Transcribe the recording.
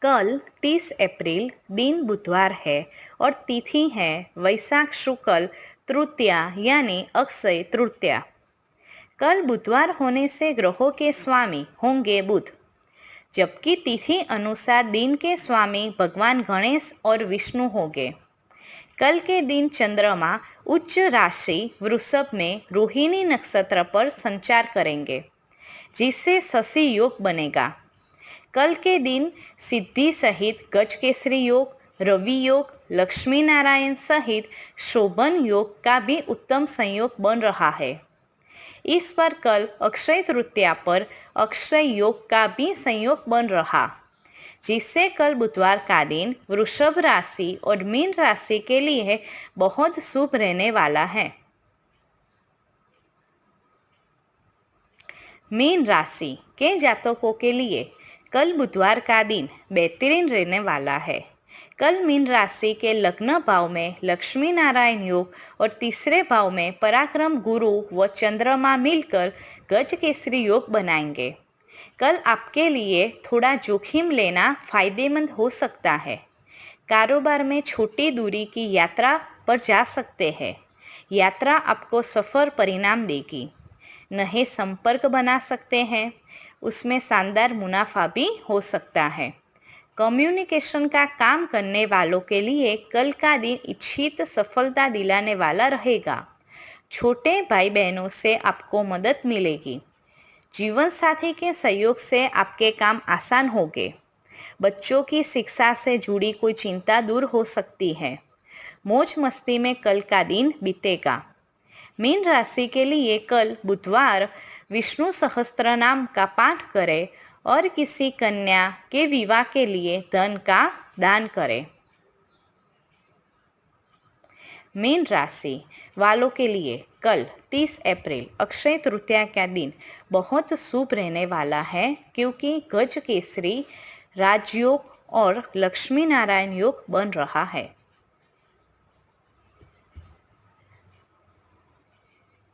कल 30 अप्रैल दिन बुधवार है और तिथि है वैशाख शुक्ल तृतीया यानी अक्षय तृतीया। कल बुधवार होने से ग्रहों के स्वामी होंगे बुध, जबकि तिथि अनुसार दिन के स्वामी भगवान गणेश और विष्णु होंगे। कल के दिन चंद्रमा उच्च राशि वृषभ में रोहिणी नक्षत्र पर संचार करेंगे, जिससे शशि योग बनेगा। कल के दिन सिद्धि सहित गजकेसरी योग, रवि योग, लक्ष्मी नारायण सहित शोभन योग का भी उत्तम संयोग बन रहा है। इस पर कल अक्षय तृतीया पर अक्षय योग का भी संयोग बन रहा, जिससे कल बुधवार का दिन वृषभ राशि और मीन राशि के लिए बहुत शुभ रहने वाला है। मीन राशि के जातकों के लिए कल बुधवार का दिन बेहतरीन रहने वाला है। कल मीन राशि के लग्न भाव में लक्ष्मी नारायण योग और तीसरे भाव में पराक्रम गुरु व चंद्रमा मिलकर गजकेसरी योग बनाएंगे। कल आपके लिए थोड़ा जोखिम लेना फायदेमंद हो सकता है। कारोबार में छोटी दूरी की यात्रा पर जा सकते हैं। यात्रा आपको सफल परिणाम देगी। नए संपर्क बना सकते हैं, उसमें शानदार मुनाफा भी हो सकता है। कम्युनिकेशन का काम करने वालों के लिए कल का दिन इच्छित सफलता दिलाने वाला रहेगा। छोटे भाई बहनों से आपको मदद मिलेगी। जीवन साथी के सहयोग से आपके काम आसान होंगे। बच्चों की शिक्षा से जुड़ी कोई चिंता दूर हो सकती है। मौज मस्ती में कल का दिन बीतेगा। मीन राशि के लिए कल बुधवार विष्णु सहस्त्रनाम का पाठ करें और किसी कन्या के विवाह के लिए धन का दान करें। मीन राशि वालों के लिए कल 30 अप्रैल अक्षय तृतीया का दिन बहुत शुभ रहने वाला है, क्योंकि गजकेसरी राजयोग और लक्ष्मी नारायण योग बन रहा है।